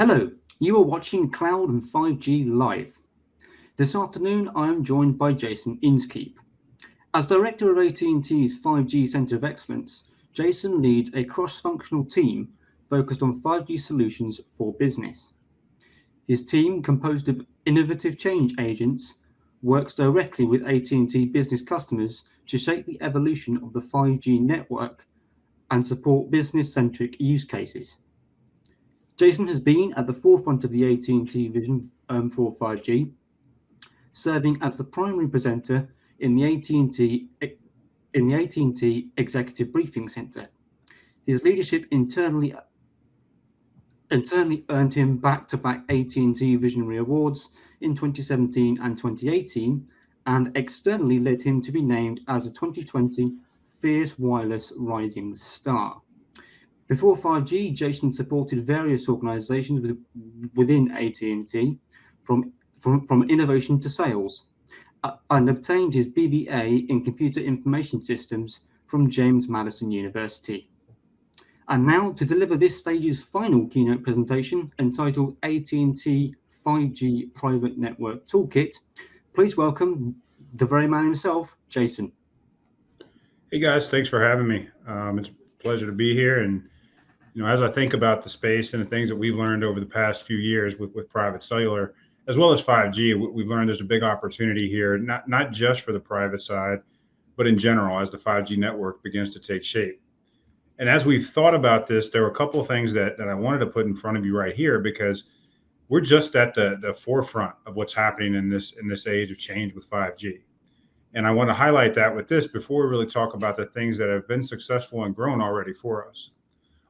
Hello, you are watching Cloud and 5G Live. This afternoon, I am joined by Jason Inskeep. As Director of AT&T's 5G Centre of Excellence, Jason leads a cross-functional team focused on 5G solutions for business. His team, composed of innovative change agents, works directly with AT&T business customers to shape the evolution of the 5G network and support business-centric use cases. Jason has been at the forefront of the AT&T vision for 5G, serving as the primary presenter in the AT&T Executive Briefing Center. His leadership internally earned him back-to-back AT&T Visionary Awards in 2017 and 2018, and externally led him to be named as a 2020 Fierce Wireless Rising Star. Before 5G, Jason supported various organizations within AT&T, from innovation to sales, and obtained his BBA in Computer Information Systems from James Madison University. And now, to deliver this stage's final keynote presentation entitled AT&T 5G Private Network Toolkit, please welcome the very man himself, Jason. Hey guys, thanks for having me. It's a pleasure to be here. And as I think about the space and the things that we've learned over the past few years with private cellular, as well as 5G, we've learned there's a big opportunity here, not just for the private side, but in general as the 5G network begins to take shape. And as we've thought about this, there were a couple of things that I wanted to put in front of you right here, because we're just at the forefront of what's happening in this age of change with 5G. And I want to highlight that with this before we really talk about the things that have been successful and grown already for us.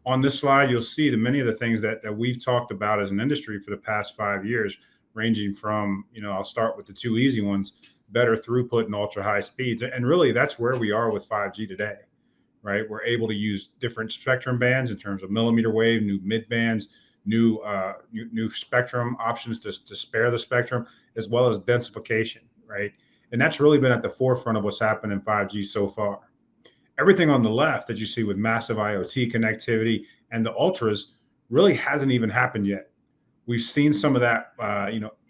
On this slide, you'll see many of the things that we've talked about as an industry for the past 5 years, ranging from, I'll start with the two easy ones, better throughput and ultra high speeds. And really, that's where we are with 5G today, right? We're able to use different spectrum bands in terms of millimeter wave, new mid bands, new spectrum options to spare the spectrum, as well as densification, right? And that's really been at the forefront of what's happened in 5G so far. Everything on the left that you see with massive IoT connectivity and the ultras really hasn't even happened yet. We've seen some of that,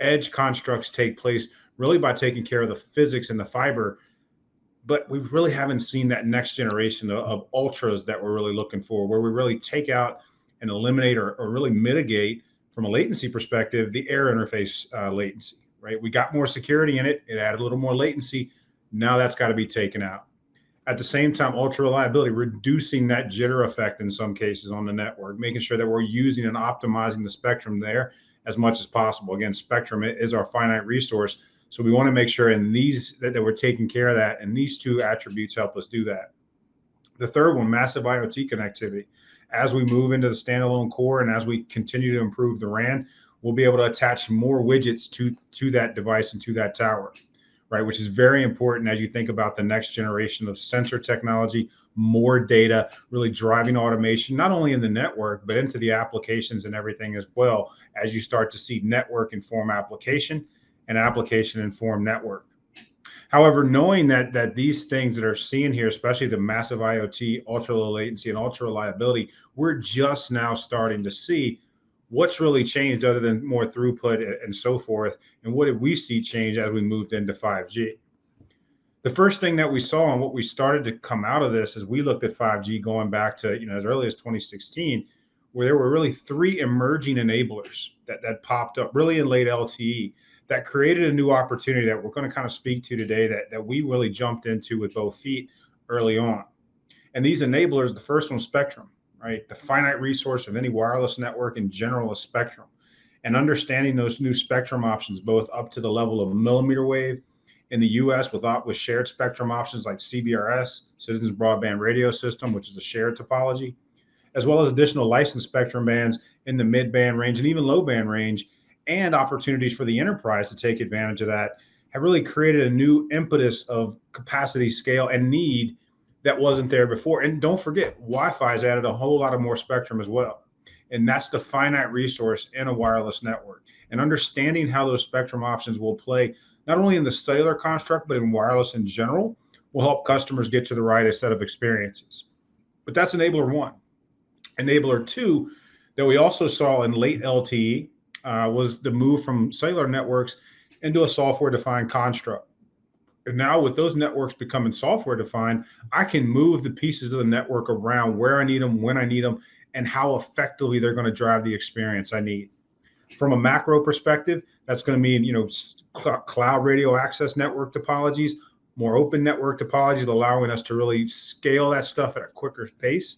edge constructs take place really by taking care of the physics and the fiber, but we really haven't seen that next generation of ultras that we're really looking for, where we really take out and eliminate or really mitigate, from a latency perspective, the air interface latency, right? We got more security in it. It added a little more latency. Now that's got to be taken out. At the same time, ultra reliability, reducing that jitter effect in some cases on the network, making sure that we're using and optimizing the spectrum there as much as possible. Again, spectrum is our finite resource. So we want to make sure in these that we're taking care of that, and these two attributes help us do that. The third one, massive IoT connectivity. As we move into the standalone core and as we continue to improve the RAN, we'll be able to attach more widgets to that device and to that tower, right? Which is very important as you think about the next generation of sensor technology, more data, really driving automation, not only in the network, but into the applications and everything as well, as you start to see network inform application and application inform network. However, knowing that these things that are seen here, especially the massive IoT, ultra low latency, and ultra reliability, we're just now starting to see what's really changed other than more throughput and so forth. And what did we see change as we moved into 5G? The first thing that we saw and what we started to come out of this is we looked at 5G going back to, as early as 2016, where there were really three emerging enablers that popped up really in late LTE that created a new opportunity that we're going to kind of speak to today that we really jumped into with both feet early on. And these enablers, the first one, spectrum, right? The finite resource of any wireless network in general is spectrum. And understanding those new spectrum options, both up to the level of millimeter wave in the US with shared spectrum options like CBRS, Citizens Broadband Radio System, which is a shared topology, as well as additional licensed spectrum bands in the mid-band range and even low-band range, and opportunities for the enterprise to take advantage of that, have really created a new impetus of capacity, scale, and need that wasn't there before. And don't forget, Wi-Fi has added a whole lot of more spectrum as well. And that's the finite resource in a wireless network. And understanding how those spectrum options will play, not only in the cellular construct, but in wireless in general, will help customers get to the right set of experiences. But that's enabler one. Enabler two, that we also saw in late LTE was the move from cellular networks into a software-defined construct. And now with those networks becoming software defined, I can move the pieces of the network around where I need them, when I need them, and how effectively they're going to drive the experience I need. From a macro perspective, that's going to mean, cloud radio access network topologies, more open network topologies, allowing us to really scale that stuff at a quicker pace.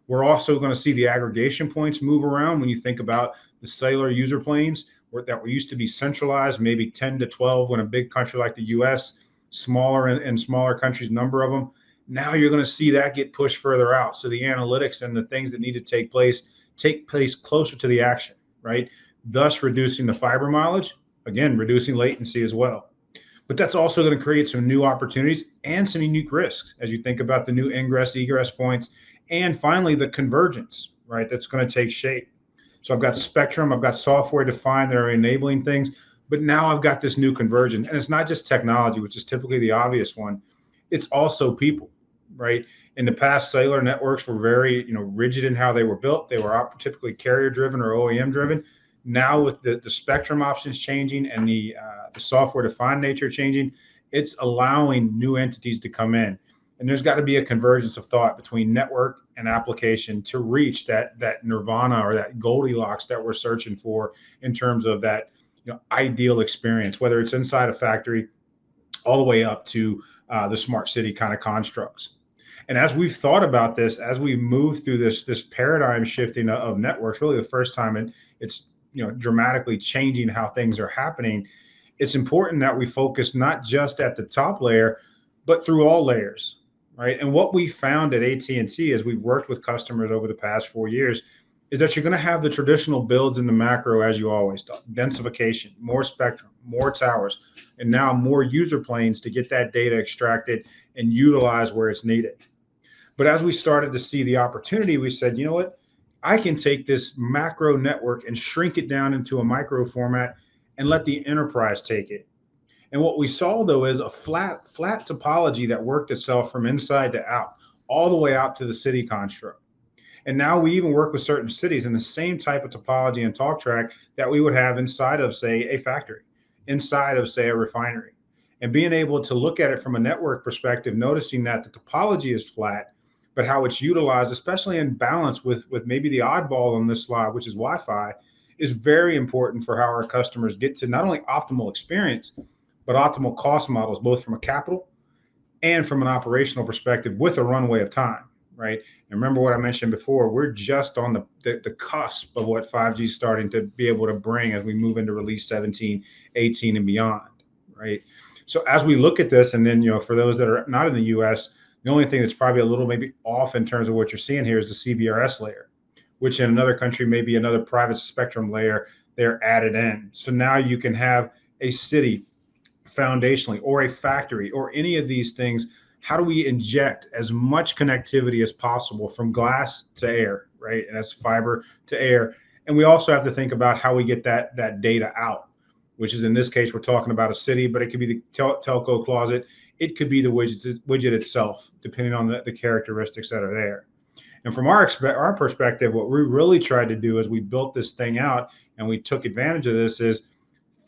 We're also going to see the aggregation points move around when you think about the cellular user planes that were used to be centralized, maybe 10 to 12 when a big country like the US, smaller and smaller countries, number of them. Now you're going to see that get pushed further out. So the analytics and the things that need to take place closer to the action, right? Thus reducing the fiber mileage, again, reducing latency as well. But that's also going to create some new opportunities and some unique risks as you think about the new ingress, egress points, and finally the convergence, right? That's going to take shape. So I've got spectrum, I've got software defined that are enabling things, but now I've got this new convergence. And it's not just technology, which is typically the obvious one. It's also people, right? In the past, cellular networks were very, rigid in how they were built. They were typically carrier driven or OEM driven. Now with the spectrum options changing and the software defined nature changing, it's allowing new entities to come in. And there's got to be a convergence of thought between network and application to reach that nirvana or that Goldilocks that we're searching for in terms of that ideal experience, whether it's inside a factory all the way up to the smart city kind of constructs. And as we've thought about this, as we move through this paradigm shifting of networks, really the first time it's dramatically changing how things are happening, it's important that we focus not just at the top layer, but through all layers, right? And what we found at AT&T as we've worked with customers over the past 4 years is that you're going to have the traditional builds in the macro as you always do. Densification, more spectrum, more towers, and now more user planes to get that data extracted and utilized where it's needed. But as we started to see the opportunity, we said, you know what? I can take this macro network and shrink it down into a micro format and let the enterprise take it. And what we saw, though, is a flat topology that worked itself from inside to out, all the way out to the city construct. And now we even work with certain cities in the same type of topology and talk track that we would have inside of, say, a factory, inside of, say, a refinery. And being able to look at it from a network perspective, noticing that the topology is flat, but how it's utilized, especially in balance with maybe the oddball on this slide, which is Wi-Fi, is very important for how our customers get to not only optimal experience, but optimal cost models, both from a capital and from an operational perspective with a runway of time, right? And remember what I mentioned before, we're just on the cusp of what 5G is starting to be able to bring as we move into release 17, 18, and beyond, right? So as we look at this, and then, for those that are not in the US, the only thing that's probably a little maybe off in terms of what you're seeing here is the CBRS layer, which in another country may be another private spectrum layer they're added in. So now you can have a city foundationally or a factory or any of these things. How do we inject as much connectivity as possible from glass to air, right? And that's fiber to air. And we also have to think about how we get that data out, which is in this case, we're talking about a city, but it could be the telco closet. It could be the widget itself, depending on the characteristics that are there. And from our perspective, what we really tried to do as we built this thing out and we took advantage of this is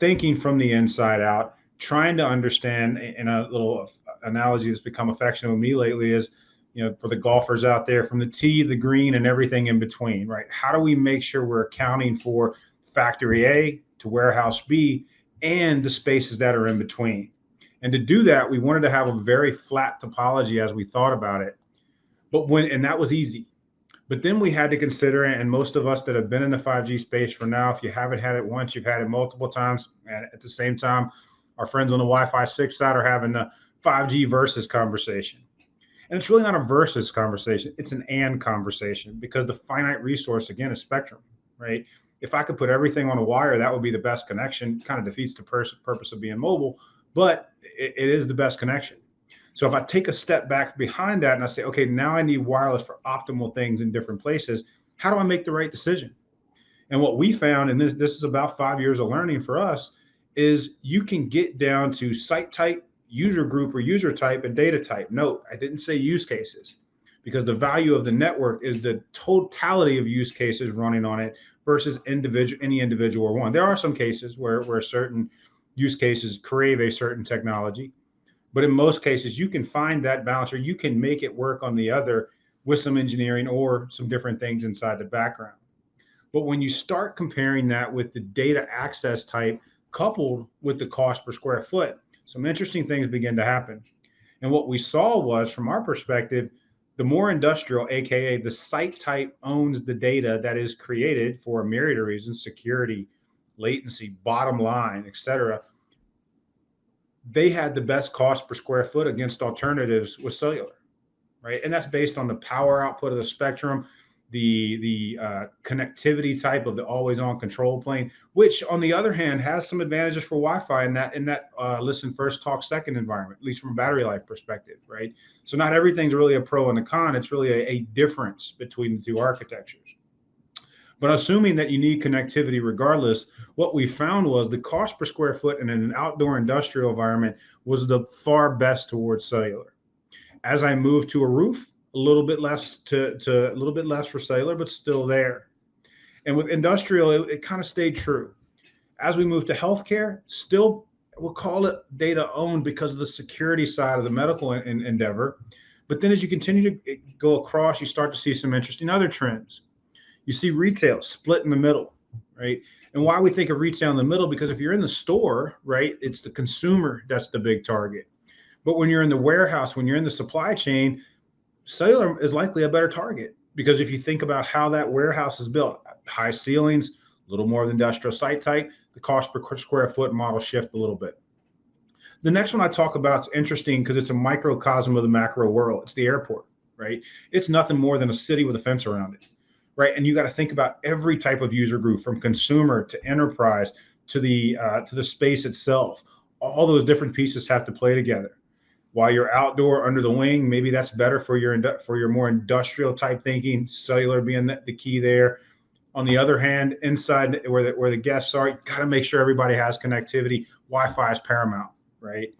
thinking from the inside out, trying to understand, in a little analogy that's become affectionate with me lately is, for the golfers out there, from the tee, the green, and everything in between, right? How do we make sure we're accounting for factory A to warehouse B and the spaces that are in between? And to do that, we wanted to have a very flat topology as we thought about it. And that was easy. But then we had to consider, and most of us that have been in the 5G space for now, if you haven't had it once, you've had it multiple times. And at the same time, our friends on the Wi-Fi 6 side are having the 5G versus conversation. And it's really not a versus conversation. It's an and conversation, because the finite resource, again, is spectrum, right? If I could put everything on a wire, that would be the best connection. Kind of defeats the purpose of being mobile, but it is the best connection. So if I take a step back behind that and I say, okay, now I need wireless for optimal things in different places, how do I make the right decision? And what we found, and this is about 5 years of learning for us, is you can get down to site type, user group or user type, and data type. Note, I didn't say use cases, because the value of the network is the totality of use cases running on it versus any individual one. There are some cases where certain use cases crave a certain technology, but in most cases, you can find that balance, or you can make it work on the other with some engineering or some different things inside the background. But when you start comparing that with the data access type coupled with the cost per square foot, some interesting things begin to happen. And what we saw was, from our perspective, the more industrial, AKA the site type, owns the data that is created for a myriad of reasons: security, latency, bottom line, et cetera. They had the best cost per square foot against alternatives with cellular, right? And that's based on the power output of the spectrum, the connectivity type of the always on control plane, which on the other hand has some advantages for Wi-Fi in that listen first, talk second environment, at least from a battery life perspective, right? So not everything's really a pro and a con. It's really a difference between the two architectures. But assuming that you need connectivity regardless, what we found was the cost per square foot in an outdoor industrial environment was the far best towards cellular. As I moved to a roof, a little bit less to a little bit less for cellular, but still there. And with industrial, it kind of stayed true. As we moved to healthcare, still we'll call it data owned because of the security side of the medical endeavor. But then as you continue to go across, you start to see some interesting other trends. You see retail split in the middle, right? And why we think of retail in the middle, because if you're in the store, right, it's the consumer that's the big target. But when you're in the warehouse, when you're in the supply chain, cellular is likely a better target, because if you think about how that warehouse is built, high ceilings, a little more of the industrial site type, the cost per square foot model shift a little bit. The next one I talk about is interesting because it's a microcosm of the macro world. It's the airport, right? It's nothing more than a city with a fence around it, right? And you got to think about every type of user group, from consumer to enterprise to the space itself. All those different pieces have to play together. While you're outdoor under the wing, maybe that's better for your more industrial type thinking, cellular being the key there. On the other hand, inside where the guests are, you got to make sure everybody has connectivity. Wi-Fi is paramount, right?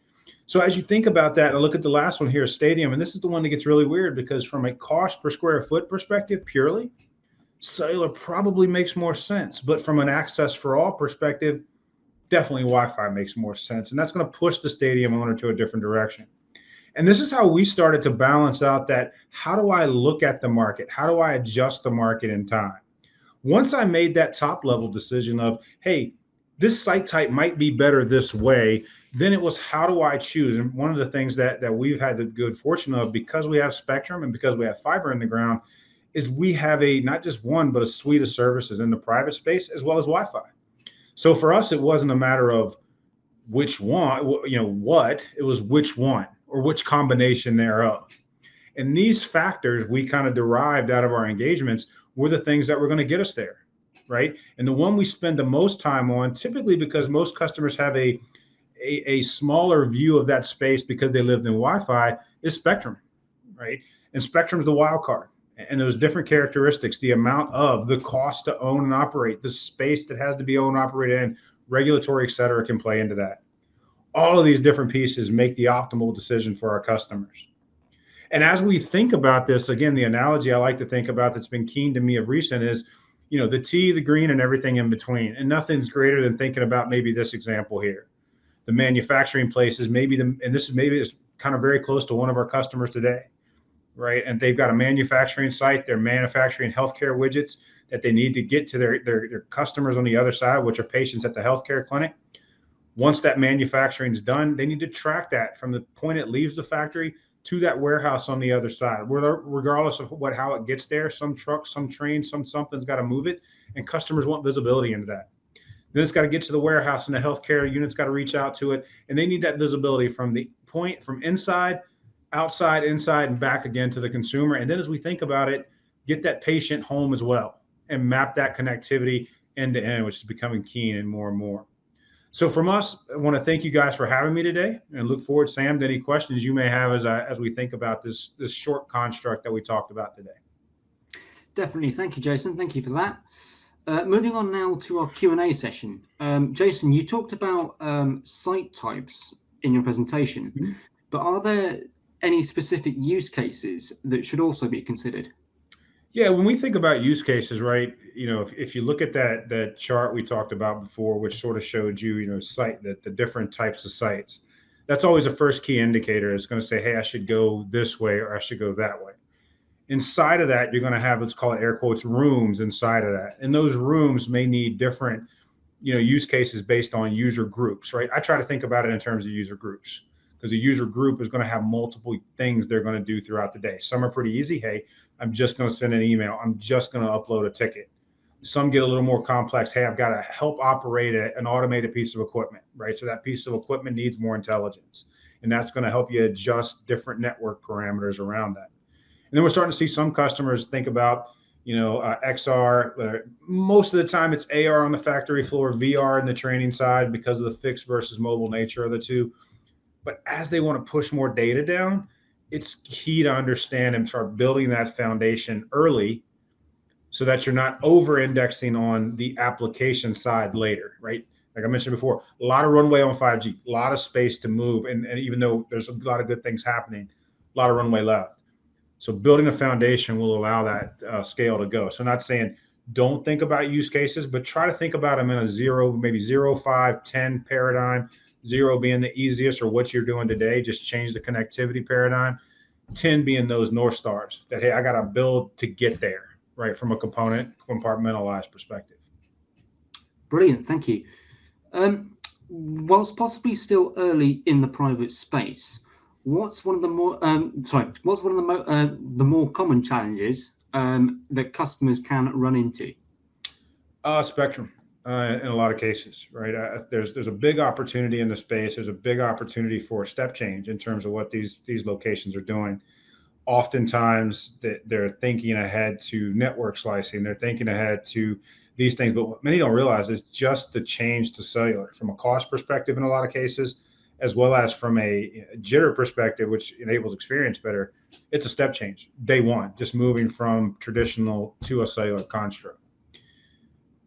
So as you think about that, and look at the last one here, stadium, and this is the one that gets really weird, because from a cost per square foot perspective, purely, cellular probably makes more sense. But from an access for all perspective, definitely Wi-Fi makes more sense. And that's going to push the stadium owner to a different direction. And this is how we started to balance out that, how do I look at the market? How do I adjust the market in time? Once I made that top level decision of, hey, this site type might be better this way, then it was, how do I choose? And one of the things that we've had the good fortune of, because we have spectrum and because we have fiber in the ground, is we have not just one, but a suite of services in the private space as well as Wi-Fi. So for us, it wasn't a matter of which one, it was which one or which combination thereof. And these factors we kind of derived out of our engagements were the things that were going to get us there, right? And the one we spend the most time on, typically because most customers have a smaller view of that space because they lived in Wi-Fi, is spectrum, right? And spectrum's the wild card. And there's different characteristics, the amount of the cost to own and operate, the space that has to be owned and operated in, regulatory, et cetera, can play into that. All of these different pieces make the optimal decision for our customers. And as we think about this, again, the analogy I like to think about that's been keen to me of recent is, the tea, the green, and everything in between. And nothing's greater than thinking about maybe this example here. The manufacturing places, maybe it's kind of very close to one of our customers today, right? And they've got a manufacturing site. They're manufacturing healthcare widgets that they need to get to their customers on the other side, which are patients at the healthcare clinic. Once that manufacturing is done, they need to track that from the point it leaves the factory to that warehouse on the other side, regardless of how it gets there. Some truck, some train, something's got to move it, and customers want visibility into that. Then it's got to get to the warehouse, and the healthcare unit's got to reach out to it, and they need that visibility from the point, from inside, outside, inside, and back again to the consumer. And then as we think about it, get that patient home as well and map that connectivity end to end, which is becoming keen and more. So from us, I want to thank you guys for having me today, and look forward, Sam, to any questions you may have as we think about this short construct that we talked about today. Definitely. Thank you, Jason. Thank you for that. Moving on now to our Q&A session. Jason, you talked about site types in your presentation, but are there any specific use cases that should also be considered? Yeah, when we think about use cases, right? If you look at that chart we talked about before, which sort of showed you, site that the different types of sites, that's always a first key indicator. It's going to say, hey, I should go this way or I should go that way. Inside of that, you're going to have, let's call it air quotes, rooms inside of that, and those rooms may need different use cases based on user groups, right? I try to think about it in terms of user groups, because a user group is going to have multiple things they're going to do throughout the day. Some are pretty easy. Hey, I'm just going to send an email. I'm just going to upload a ticket. Some get a little more complex. Hey, I've got to help operate an automated piece of equipment, right? So that piece of equipment needs more intelligence, and that's going to help you adjust different network parameters around that. And then we're starting to see some customers think about, XR. Most of the time, it's AR on the factory floor, VR in the training side because of the fixed versus mobile nature of the two. But as they want to push more data down, it's key to understand and start building that foundation early so that you're not over indexing on the application side later, right? Like I mentioned before, a lot of runway on 5G, a lot of space to move. And even though there's a lot of good things happening, a lot of runway left. So building a foundation will allow that scale to go. So not saying don't think about use cases, but try to think about them in a zero, maybe 0, 5, 10 paradigm, 0 being the easiest or what you're doing today, just change the connectivity paradigm, 10 being those North Stars that, hey, I got to build to get there, right? From a compartmentalized perspective. Brilliant, thank you. Whilst possibly still early in the private space, what's one of the more common challenges that customers can run into? Spectrum, in a lot of cases, right? There's a big opportunity in the space. There's a big opportunity for a step change in terms of what these locations are doing. Oftentimes, they're thinking ahead to network slicing. They're thinking ahead to these things, but what many don't realize is just the change to cellular from a cost perspective in a lot of cases, as well as from a jitter perspective, which enables experience better. It's a step change day one, just moving from traditional to a cellular construct.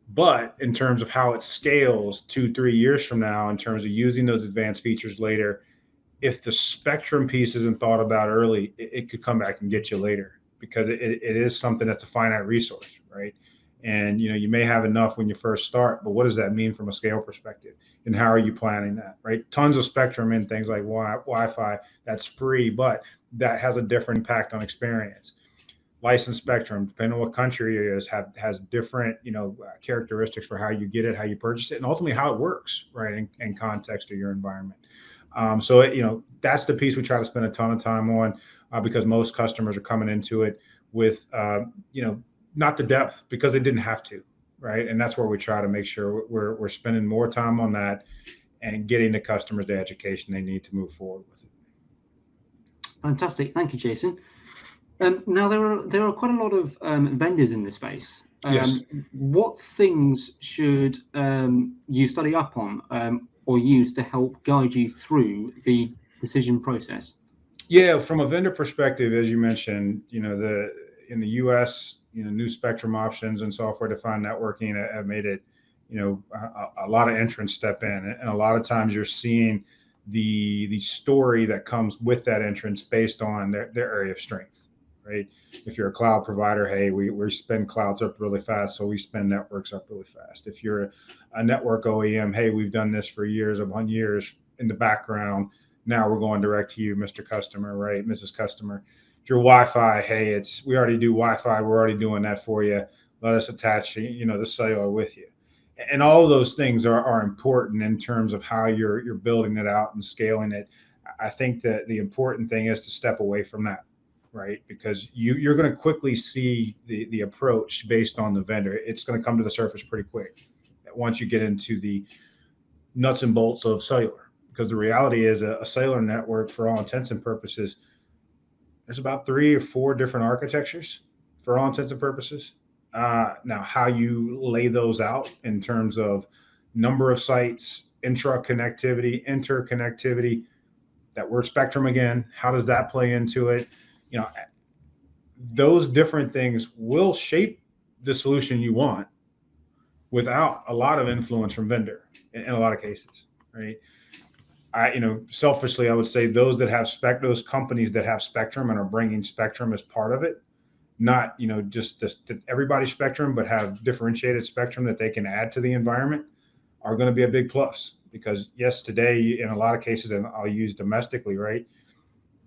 But in terms of how it scales 2, 3 years from now, in terms of using those advanced features later, if the spectrum piece isn't thought about early, it could come back and get you later, because it is something that's a finite resource, right? And you may have enough when you first start, but what does that mean from a scale perspective? And how are you planning that, right? Tons of spectrum in things like Wi-Fi, that's free, but that has a different impact on experience. Licensed spectrum, depending on what country it is, has different characteristics for how you get it, how you purchase it, and ultimately how it works, right, in context of your environment. So that's the piece we try to spend a ton of time on, because most customers are coming into it with not the depth, because they didn't have to, right? And that's where we try to make sure we're spending more time on that and getting the customers the education they need to move forward with it. Fantastic, thank you, Jason. Now there are quite a lot of vendors in this space. Yes. What things should you study up on or use to help guide you through the decision process? Yeah, from a vendor perspective, as you mentioned, in the U.S., new spectrum options and software-defined networking have made it, a lot of entrants step in, and a lot of times you're seeing the story that comes with that entrance based on their area of strength, right? If you're a cloud provider, hey, we spin clouds up really fast, so we spin networks up really fast. If you're a network OEM, hey, we've done this for years upon years in the background. Now we're going direct to you, Mr. Customer, right? Mrs. Customer. If you're Wi-Fi, hey, we already do Wi-Fi. We're already doing that for you. Let us attach, the cellular with you. And all of those things are important in terms of how you're building it out and scaling it. I think that the important thing is to step away from that, right? Because you're going to quickly see the approach based on the vendor. It's going to come to the surface pretty quick once you get into the nuts and bolts of cellular. Because the reality is a cellular network, for all intents and purposes, there's about 3 or 4 different architectures for all intents and purposes. Now, how you lay those out in terms of number of sites, interconnectivity, that word spectrum again, how does that play into it? Those different things will shape the solution you want without a lot of influence from vendor in a lot of cases, right? selfishly, I would say those those companies that have spectrum and are bringing spectrum as part of it, not, just everybody's spectrum, but have differentiated spectrum that they can add to the environment, are going to be a big plus. Because yes, today in a lot of cases, and I'll use domestically, right?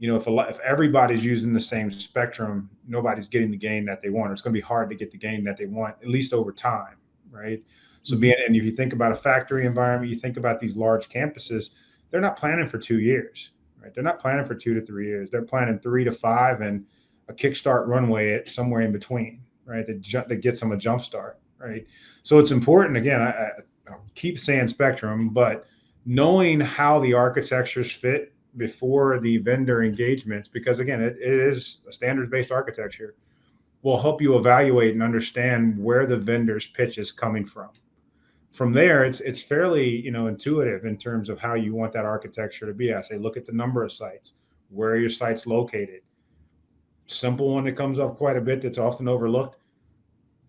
If everybody's using the same spectrum, nobody's getting the gain that they want. Or it's going to be hard to get the gain that they want, at least over time, right? So and if you think about a factory environment, you think about these large campuses, they're not planning for 2 years, right? They're not planning for 2 to 3 years. They're planning 3 to 5 and a kickstart runway at somewhere in between, right? That gets them a jump start, right? So it's important. Again, I keep saying spectrum, but knowing how the architectures fit before the vendor engagements, because again, it is a standards-based architecture, will help you evaluate and understand where the vendor's pitch is coming from. From there, it's fairly intuitive in terms of how you want that architecture to be. I say look at the number of sites, where are your sites located. Simple one that comes up quite a bit that's often overlooked,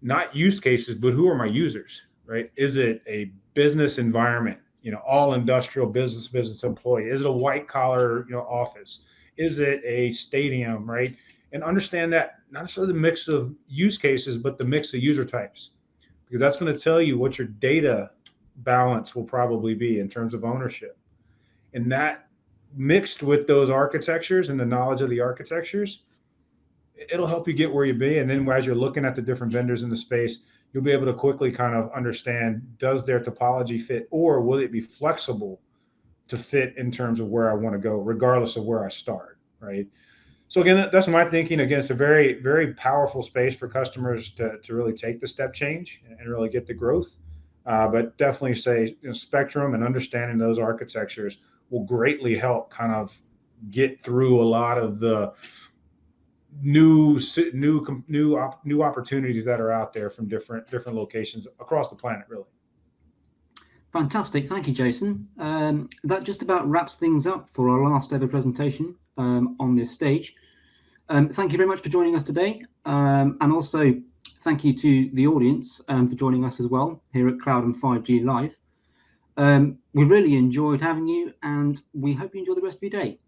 not use cases, but who are my users, right? Is it a business environment, all industrial business employee? Is it a white collar, office? Is it a stadium, right? And understand that not necessarily the mix of use cases, but the mix of user types, because that's going to tell you what your data balance will probably be in terms of ownership. And that mixed with those architectures and the knowledge of the architectures, it'll help you get where you be. And then as you're looking at the different vendors in the space, you'll be able to quickly kind of understand, does their topology fit, or will it be flexible to fit in terms of where I want to go, regardless of where I start, right? So again, that's my thinking. Again, it's a very, very powerful space for customers to really take the step change and really get the growth. But definitely say spectrum and understanding those architectures will greatly help kind of get through a lot of the new opportunities that are out there from different locations across the planet, really. Fantastic. Thank you, Jason. That just about wraps things up for our last ever presentation on this stage. Thank you very much for joining us today. And also thank you to the audience for joining us as well here at Cloud and 5G Live. We really enjoyed having you, and we hope you enjoy the rest of your day.